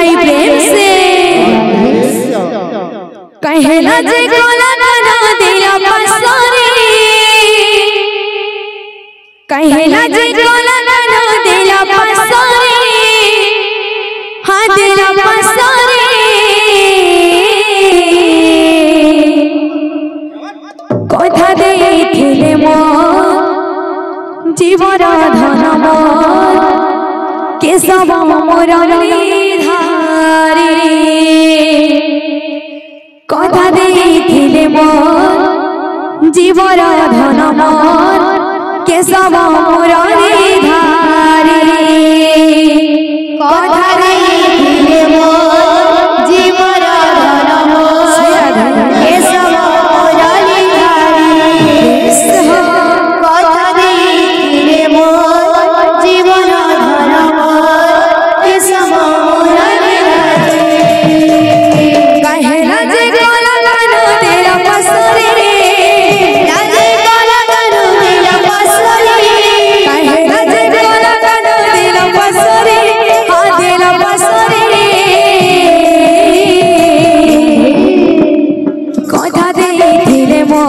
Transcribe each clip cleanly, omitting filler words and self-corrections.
भाई प्रेम से कहला जे कोला ना दिला पसारे कहला जे कोला ना दिला पसारे हाँ दिला पसारे कथा देथिले मो जीवर धन मोर केशव मुरलीधारी कथा देथिले मोर जीवर धन मोर केशव मुरलीधारी कथा देथिले मोर जीवर धन मोर केशव कथा देथिले मो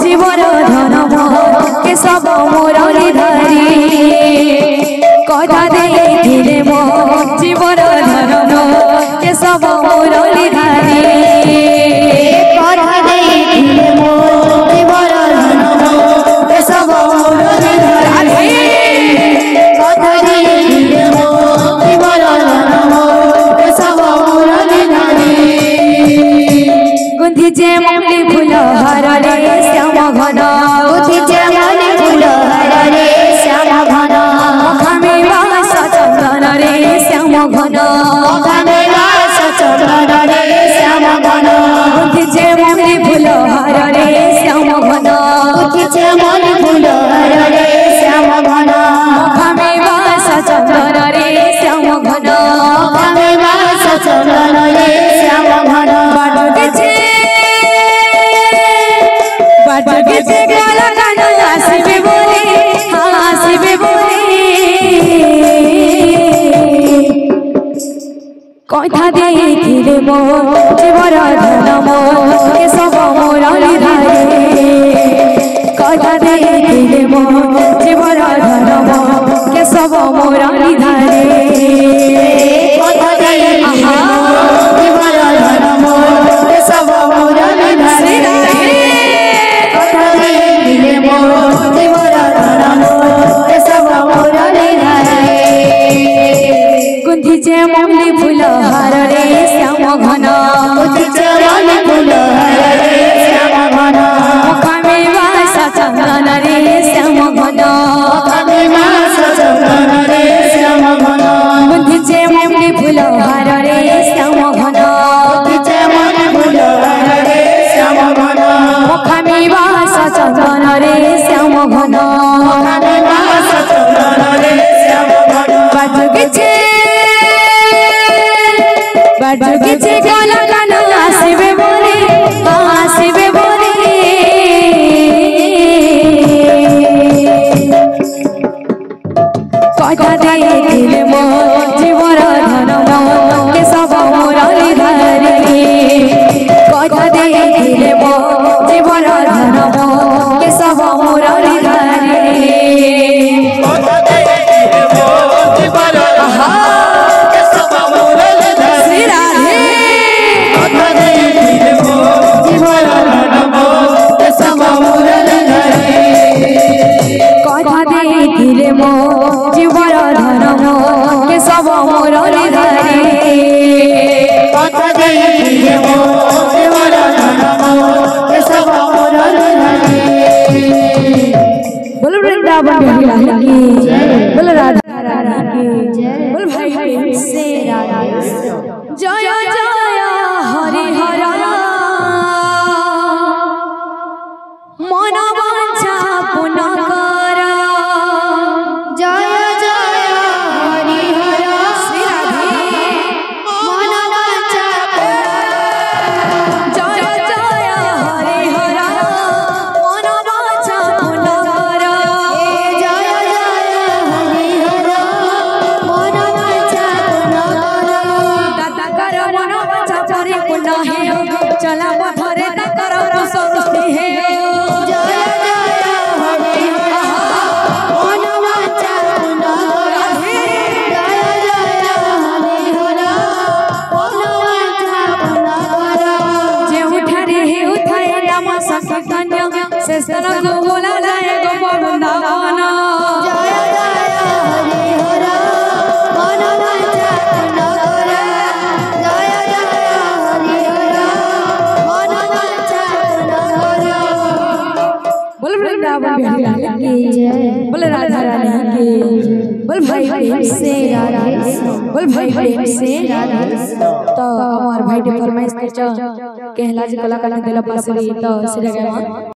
जीवर धन मोर केशव मुरलीधारी कथा देथिले मो जीवर धन मोर केशव मुरलीधारी कथा देथिले जीवर धन मोर केशव मुरलीधारी कथा देथिले मो जीवर धन मोर केशव मुरलीधारी गुंथिचे मुरली फूल हार रे श्याम घन गुंथिचे मुरली फूल हार रे श्याम घन मुखामे वास चंदन रे श्याम घन मुखामे वास चंदन रे श्याम घन गुंथिचे मुरली फूल हार रे श्याम घन गुंथिचे मुरली फूल हार रे श्याम घन मुखामे वास चंदन रे श्याम घन मुखामे वास चंदन रे श्याम घन बाजुगिचे बाजुगिचे कोला कानो आसीबे बोले आसीबे बोले कथा देथिले मो जीवर धन मोर केशव मुरलीधारी कथा देथिले मो जीवर धन मोर केशव मुरलीधारी कथा देथिले मो जीवर दिले मो जीवर धन मोर केशव मुरलीधारी कथा देथिले मो जीवर धन मोर केशव मुरलीधारी बोल वृंदावन बिहारी की बोल राधा रानी की बोल भाई से जय जय हरि हर मन वांछा पुनः पुण्य है चला पथरे तकर सृष्टि है जय जय हरि मन वाचा पुण्य जय जय हरि मन वाचा पुण्य जे उठारे है उठाए राम सखी कन्या से सरग बोला लाए गो वृंदावन जय जय हरि मन वाचा पुण्य जय जय हरि मन वाचा पुण्य बोल वृंदावन बिहारी की जय बोल राधा रानी की बोल भाई प्रेम से राधे बोल भाई प्रेम से राधे तो हमार भाई के फरमाइश कहला जे कलाकार ने देला पासरी तो सिरा गया